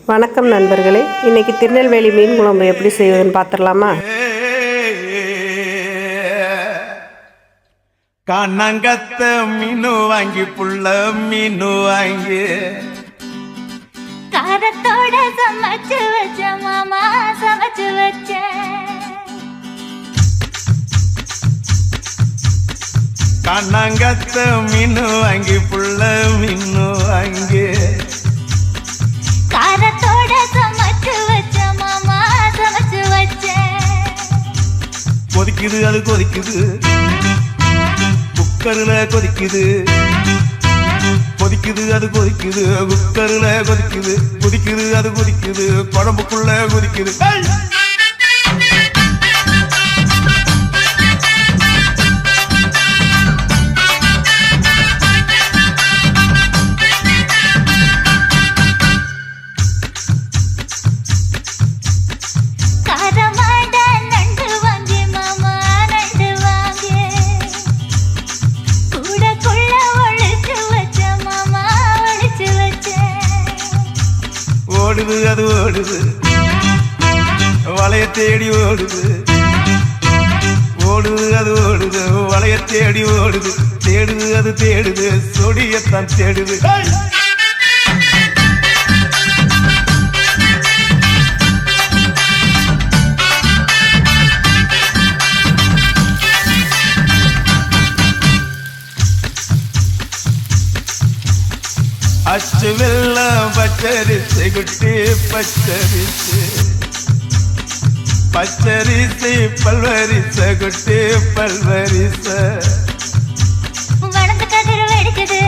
வணக்கம் நண்பர்களே, இன்றைக்கி திருநெல்வேலி மீன் குழம்பு எப்படி செய்வதுன்னு பார்த்துடலாமா? கண்ணங்கத்த மீனு வாங்கி புள்ள மீனு வாங்கி காரத்தோட சமைச்சு வச்ச மாமா சமைச்சு வச்ச கண்ணங்கத்த மீனு வாங்கி புள்ள மீனு வாங்கி காரத்தோட சமைச்சு வச்ச மாமா சமைச்சு வச்ச கொதிக்குது அது கொதிக்குது குக்கர்ல கொதிக்குது கொதிக்குது அது கொதிக்குது குக்கர்ல கொதிக்குது கொதிக்குது அது கொதிக்குது குழம்புக்குள்ள கொதிக்குது ஓடுது அது ஓடுது வளைய தேடி ஓடுது ஓடுது அது ஓடுது வளைய தேடி ஓடுது தேடுது அது தேடுது சொடியத்தான் தேடுது அச்சு வெள்ளம் பச்சரிசை குட்டி பச்சரிசை பச்சரிசை பல்வரிசை குட்டி பல்வரிசை வளர்ந்து கதிர் வெடிக்குது